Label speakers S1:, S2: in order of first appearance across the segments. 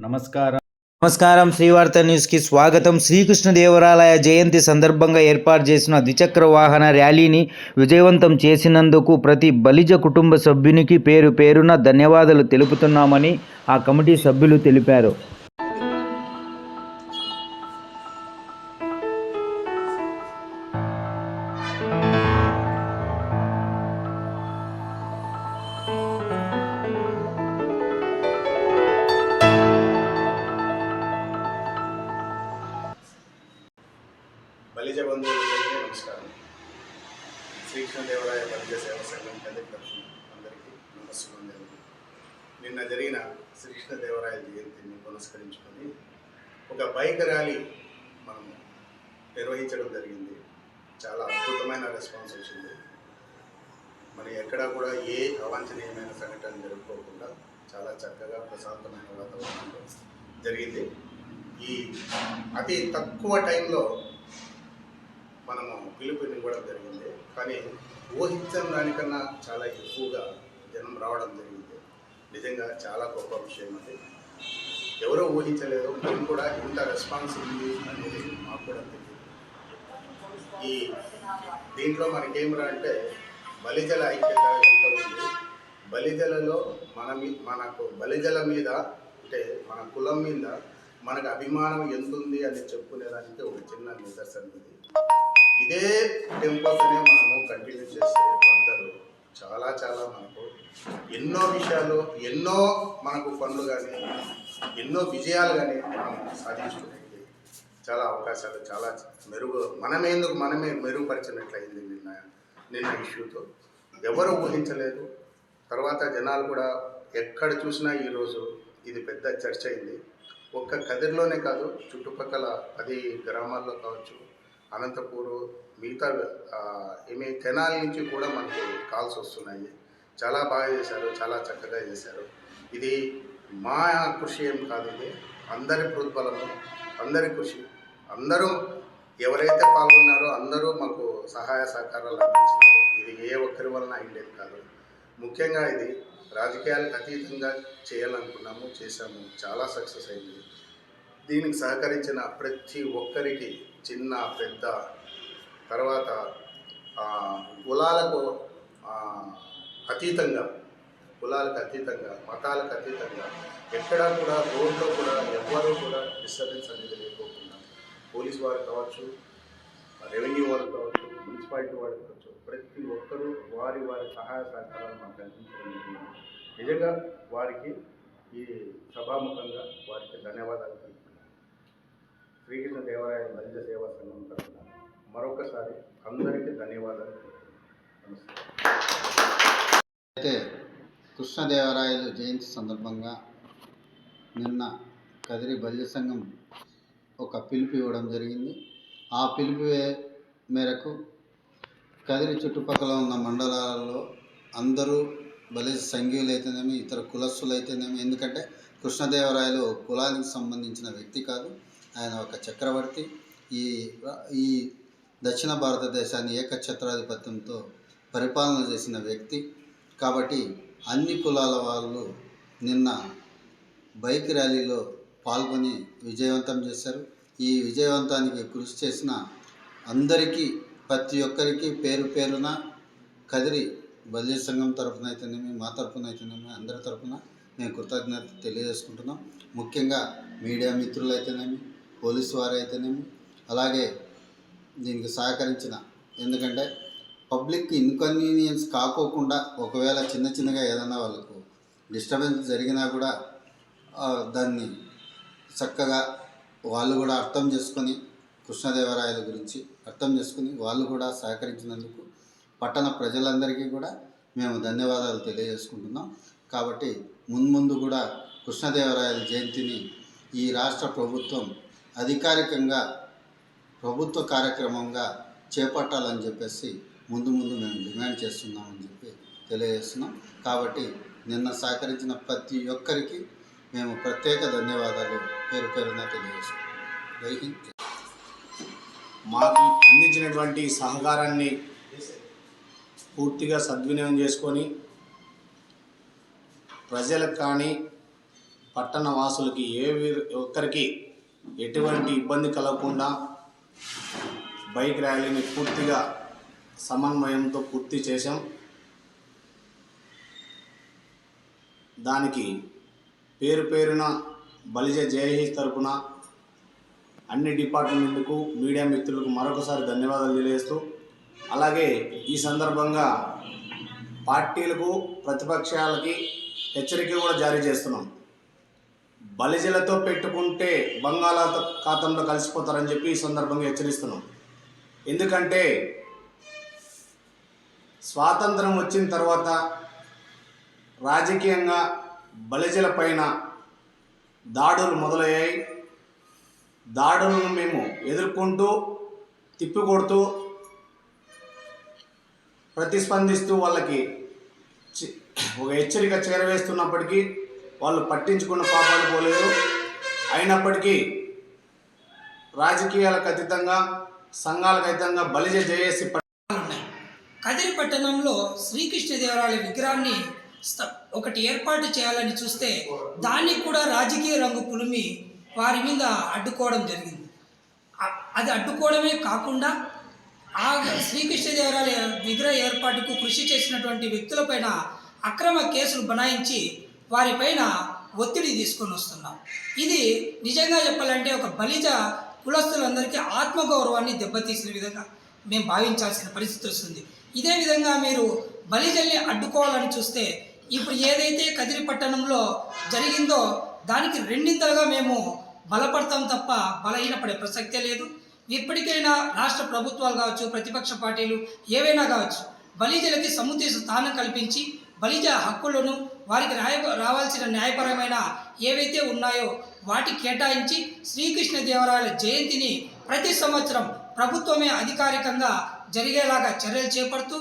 S1: నమస్కారం శ్రీవార్త న్యూస్కి స్వాగతం. శ్రీకృష్ణదేవరాయల జయంతి సందర్భంగా ఏర్పాటు చేసిన ద్విచక్ర వాహన ర్యాలీని విజయవంతం చేసినందుకు ప్రతి బలిజ కుటుంబ సభ్యునికి పేరు పేరున ధన్యవాదాలు తెలుపుతున్నామని ఆ కమిటీ సభ్యులు తెలిపారు.
S2: బలిజ బంధువులకి నమస్కారం. శ్రీకృష్ణదేవరాయ బలిజ సేవా సంఘం తరఫున అందరికీ నమస్కారం. నిన్న జరిగిన శ్రీకృష్ణదేవరాయ జయంతిని పురస్కరించుకొని ఒక బైక్ ర్యాలీ మనం నిర్వహించడం జరిగింది. చాలా అద్భుతమైన రెస్పాన్స్ వచ్చింది. మరి ఎక్కడా కూడా ఏ అవాంఛనీయమైన సంఘటన జరుపుకోకుండా చాలా చక్కగా ప్రశాంతమైన వాతావరణంలో జరిగింది. ఈ అతి తక్కువ టైంలో మనము పిలుపునివ్వడం జరిగింది. కానీ ఊహించిన దానికన్నా చాలా ఎక్కువగా జనం రావడం జరిగింది. నిజంగా చాలా గొప్ప విషయం. అది ఎవరో ఊహించలేదు. మేము కూడా ఇంత రెస్పాన్స్ ఉంది అనేది మాకు కూడా తెలియదు. ఈ దీంట్లో మనకేమిరా అంటే బలిజల ఐక్యత ఎంత ఉంది, బలిజలలో మనకు బలిజల మీద అంటే మన కులం మీద మనకు అభిమానం ఎంతుంది అని చెప్పుకునేదానికి ఒక చిన్న నిదర్శనం ఇది. ఇదే టెంపోతోనే మనము కంటిన్యూ చేస్తే అందరూ చాలా చాలా మనకు ఎన్నో విషయాలు, ఎన్నో మనకు పనులు కానీ, ఎన్నో విజయాలు కానీ మనం సాధించుకునేది చాలా అవకాశాలు, చాలా మనమే మెరుగుపరిచినట్లయింది నిన్న ఇష్యూతో. ఎవరు ఊహించలేదు. తర్వాత జనాలు కూడా ఎక్కడ చూసినా ఈరోజు ఇది పెద్ద చర్చ అయింది. ఒక్క కదిరిలోనే కాదు, చుట్టుపక్కల 10 గ్రామాల్లో కావచ్చు, అనంతపూరు, మిగతా తెనాలి నుంచి కూడా మనకు కాల్స్ వస్తున్నాయి. చాలా బాగా చేశారు, చాలా చక్కగా చేశారు. ఇది మా కృషి ఏం కాదు, ఇది అందరి ప్రోద్బలము, అందరి కృషి. అందరూ ఎవరైతే పాల్గొన్నారో అందరూ మాకు సహాయ సహకారాలు అందించినారు. ఇది ఏ ఒక్కరి వలన అయ్యేది కాదు. ముఖ్యంగా ఇది రాజకీయాలకు అతీతంగా చేయాలనుకున్నాము, చేశాము. చాలా సక్సెస్ అయింది. దీనికి సహకరించిన ప్రతి ఒక్కరికి, చిన్న పెద్ద, తర్వాత కులాలకు అతీతంగా, మతాలకు అతీతంగా ఎక్కడా కూడా రోడ్లో కూడా ఎవ్వరూ కూడా డిస్టర్బెన్స్ అనేది లేకోకుండా, పోలీసు వారు కావచ్చు, రెవెన్యూ వారు కావచ్చు, మున్సిపాలిటీ వారు కావచ్చు, ప్రతి ఒక్కరూ వారి సహాయ సహకారాలు మాకు అందించడం జరిగింది. నిజంగా వారికి ఈ సభాముఖంగా వారికి ధన్యవాదాలు తెలుపుతున్నాను. శ్రీకృష్ణదేవరాయ బలిజ సేవా సంఘం తరఫున మరొకసారి అందరికీ ధన్యవాదాలు.
S3: అయితే కృష్ణదేవరాయలు జయంతి సందర్భంగా నిన్న కదిరి బలిజ సంఘం ఒక పిలుపు ఇవ్వడం జరిగింది. ఆ పిలుపు మేరకు కదిరి చుట్టుపక్కల ఉన్న మండలాలలో అందరూ బలిజ సంఘీయులు అయితేనేమి, ఇతర కులస్తులు అయితేనేమి, ఎందుకంటే కృష్ణదేవరాయలు కులానికి సంబంధించిన వ్యక్తి కాదు, ఆయన ఒక చక్రవర్తి. ఈ దక్షిణ భారతదేశాన్ని ఏకఛత్రాధిపత్యంతో పరిపాలన చేసిన వ్యక్తి. కాబట్టి అన్ని కులాల వాళ్ళు నిన్న బైక్ ర్యాలీలో పాల్గొని విజయవంతం చేశారు. ఈ విజయవంతానికి కృషి చేసిన అందరికీ, ప్రతి ఒక్కరికి పేరు పేరున కదిరి బలిజ సంఘం తరఫున అయితేనేమి, మా తరఫున అయితేనేమి, అందరి తరఫున మేము కృతజ్ఞత తెలియజేసుకుంటున్నాం. ముఖ్యంగా మీడియా మిత్రులు అయితేనేమి, పోలీసు వారు అయితేనేమి, అలాగే దీనికి సహకరించిన, ఎందుకంటే పబ్లిక్ ఇన్కన్వీనియన్స్ కాకోకుండా ఒకవేళ చిన్నగా ఏదైనా వాళ్ళకు డిస్టర్బెన్స్ జరిగినా కూడా దాన్ని చక్కగా వాళ్ళు కూడా అర్థం చేసుకొని, కృష్ణదేవరాయల గురించి అర్థం చేసుకుని వాళ్ళు కూడా సహకరించినందుకు పట్టణ ప్రజలందరికీ కూడా మేము ధన్యవాదాలు తెలియజేసుకుంటున్నాం. కాబట్టి ముందు కూడా కృష్ణదేవరాయల జయంతిని ఈ రాష్ట్ర ప్రభుత్వం అధికారికంగా ప్రభుత్వ కార్యక్రమంగా చేపట్టాలని చెప్పేసి ముందు మేము డిమాండ్ చేస్తున్నామని చెప్పి తెలియజేస్తున్నాం. కాబట్టి నిన్న సహకరించిన ప్రతి ఒక్కరికి మేము ప్రత్యేక ధన్యవాదాలు పేరు పేరున తెలియజేస్తున్నాం. జై హింద్.
S4: మాకు అందించినటువంటి సహకారాన్ని పూర్తిగా సద్వినియోగం చేసుకొని ప్రజలకు కానీ పట్టణ వాసులకి ఒక్కరికి ఎటువంటి ఇబ్బంది కలగకుండా బైక్ ర్యాలీని పూర్తిగా సమన్వయంతో పూర్తి చేశాం. దానికి పేరు పేరున బలిజ జేఏసీ తరపున అన్ని డిపార్ట్మెంట్లకు మీడియా మిత్రులకు మరొకసారి ధన్యవాదాలు తెలియజేస్తూ, అలాగే ఈ సందర్భంగా పార్టీలకు ప్రతిపక్షాలకి హెచ్చరిక కూడా జారీ చేస్తున్నాం. బలిజలతో పెట్టుకుంటే బంగాళాఖాతంలో కలిసిపోతారని చెప్పి ఈ సందర్భంగా హెచ్చరిస్తున్నాం. ఎందుకంటే స్వాతంత్రం వచ్చిన తర్వాత రాజకీయంగా బలిజల పైన దాడులు మొదలయ్యాయి. దాడులను మేము ఎదుర్కొంటూ తిప్పికొడుతూ ప్రతిస్పందిస్తూ వాళ్ళకి ఒక హెచ్చరిక చేరవేస్తున్నప్పటికీ వాళ్ళు పట్టించుకున్న పాపాలు పోలేదు. అయినప్పటికీ రాజకీయాలకు అతీతంగా సంఘాలకు అతీతంగా బలిజ జేఏసీ
S5: కదిరి పట్టణంలో శ్రీకృష్ణదేవరాయల విగ్రహాన్ని ఒకటి ఏర్పాటు చేయాలని చూస్తే దానికి కూడా రాజకీయ రంగు పులిమి వారి మీద అడ్డుకోవడం జరిగింది. అది అడ్డుకోవడమే కాకుండా ఆ శ్రీకృష్ణదేవరాయల విగ్రహ ఏర్పాటుకు కృషి చేసినటువంటి వ్యక్తులపైన అక్రమ కేసులు బనాయించి వారిపైన ఒత్తిడి తీసుకొని వస్తున్నాం. ఇది నిజంగా చెప్పాలంటే ఒక బలిజ కులస్తులందరికీ ఆత్మగౌరవాన్ని దెబ్బతీసిన విధంగా మేము భావించాల్సిన పరిస్థితి వస్తుంది. ఇదే విధంగా మీరు బలిజల్ని అడ్డుకోవాలని చూస్తే ఇప్పుడు ఏదైతే కదిరి పట్టణంలో జరిగిందో దానికి రెండింతలుగా మేము బలపడతాం తప్ప బలహీనపడే ప్రసక్తే లేదు. ఇప్పటికైనా రాష్ట్ర ప్రభుత్వాలు కావచ్చు, ప్రతిపక్ష పార్టీలు ఏవైనా కావచ్చు, బలిజలకి సముచిత స్థానం కల్పించి బలిజ హక్కులను వారికి రావాల్సిన న్యాయపరమైన ఏవైతే ఉన్నాయో వాటి కేటాయించి శ్రీకృష్ణదేవరాయల జయంతిని ప్రతి సంవత్సరం ప్రభుత్వమే అధికారికంగా జరిగేలాగా చర్యలు చేపడుతూ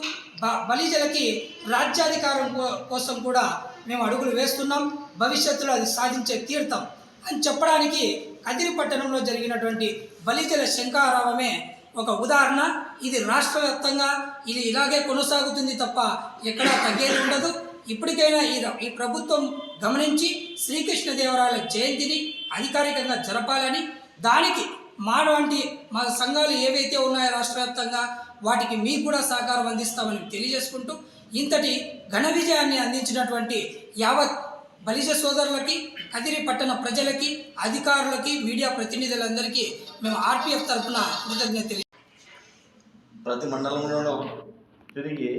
S5: బలిజలకి రాజ్యాధికారం కోసం కూడా మేము అడుగులు వేస్తున్నాం. భవిష్యత్తులో అది సాధించే తీర్థం అని చెప్పడానికి కదిరి పట్టణంలో జరిగినటువంటి బలిజల శంఖారావమే ఒక ఉదాహరణ. ఇది రాష్ట్ర వ్యాప్తంగా ఇది ఇలాగే కొనసాగుతుంది తప్ప ఎక్కడా తగ్గేది ఉండదు. ఇప్పటికైనా ఈ ప్రభుత్వం గమనించి శ్రీకృష్ణదేవరాయల జయంతిని అధికారికంగా జరపాలని, దానికి మా సంఘాలు ఏవైతే ఉన్నాయో రాష్ట్ర వ్యాప్తంగా వాటికి మీకు కూడా సహకారం అందిస్తామని తెలియజేసుకుంటూ, ఇంతటి ఘన విజయాన్ని అందించినటువంటి యావత్ బలిజ సోదరులకి, కదిరి పట్టణ ప్రజలకి, అధికారులకి, మీడియా ప్రతినిధులందరికీ మేము ఆర్పీఎఫ్ తరఫున కృతజ్ఞతలు.
S6: ప్రతి మండలంలోనూ తిరిగి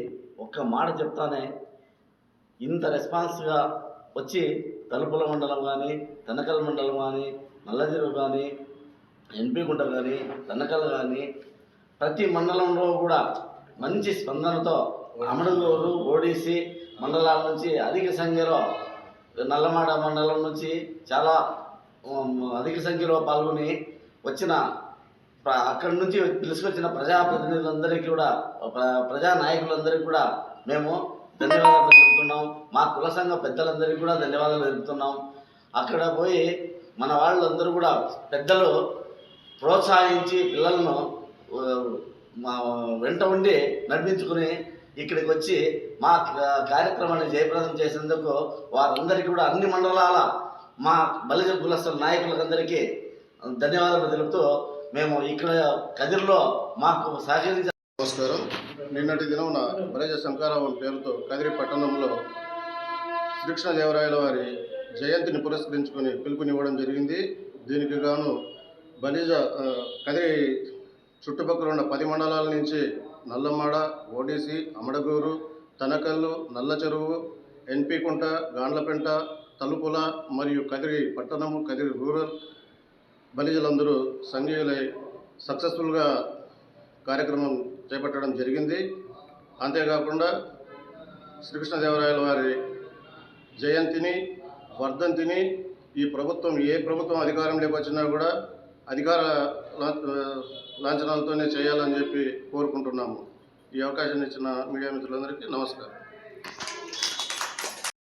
S6: ఒక్క మాట చెప్తానే ఇంత రెస్పాన్స్గా వచ్చి తలుపుల మండలం కానీ, తనకల్ మండలం కానీ, నల్లజెరువు కానీ, ఎన్పీగుంట కానీ, తనకల్ కానీ ప్రతి మండలంలో కూడా మంచి స్పందనతో అమడగూరు, ఓడిసి మండలాల నుంచి అధిక సంఖ్యలో, నల్లమాడ మండలం నుంచి చాలా అధిక సంఖ్యలో పాల్గొని వచ్చిన అక్కడి నుంచి పిలుచుకొచ్చిన ప్రజాప్రతినిధులందరికీ కూడా, ప్రజా నాయకులందరికీ కూడా మేము ధన్యవాదాలు తెలుపుతున్నాం. మా కుల సంఘ పెద్దలందరికీ కూడా ధన్యవాదాలు తెలుపుతున్నాం. అక్కడ పోయి మన వాళ్ళందరూ కూడా పెద్దలు ప్రోత్సహించి పిల్లలను మా వెంట ఉండి నడిపించుకుని ఇక్కడికి వచ్చి మా కార్యక్రమాన్ని జయప్రదం చేసేందుకు వారందరికీ కూడా అన్ని మండలాల మా బలిజ కులస్తుల నాయకులందరికీ ధన్యవాదాలు తెలుపుతూ మేము ఇక్కడ కదిరిలో మాకు సహకరించ.
S2: నమస్కారం. నిన్నటి దినమున బలిజ శంకరావం పేరుతో కదిరి పట్టణంలో శ్రీకృష్ణదేవరాయల వారి జయంతిని పురస్కరించుకొని పిలుపునివ్వడం జరిగింది. దీనికి గాను బలిజ కదిరి చుట్టుపక్కల ఉన్న 10 మండలాల నుంచి నల్లమాడ, ఓడిసి, అమడగూరు, తనకల్లు, నల్లచెరువు, ఎన్పీకుంట, గాండ్లపెంట, తలుపుల మరియు కదిరి పట్టణము, కదిరి రూరల్ బలిజలందరూ సంఘీయులై సక్సెస్ఫుల్గా కార్యక్రమం చేపట్టడం జరిగింది. అంతేకాకుండా శ్రీకృష్ణదేవరాయల వారి జయంతిని, వర్ధంతిని ఈ ప్రభుత్వం ఏ ప్రభుత్వం అధికారంలోకి వచ్చినా కూడా అధికార లాంఛనాలతోనే చేయాలని చెప్పి కోరుకుంటున్నాము. ఈ అవకాశం ఇచ్చిన మీడియా మిత్రులందరికీ నమస్కారం.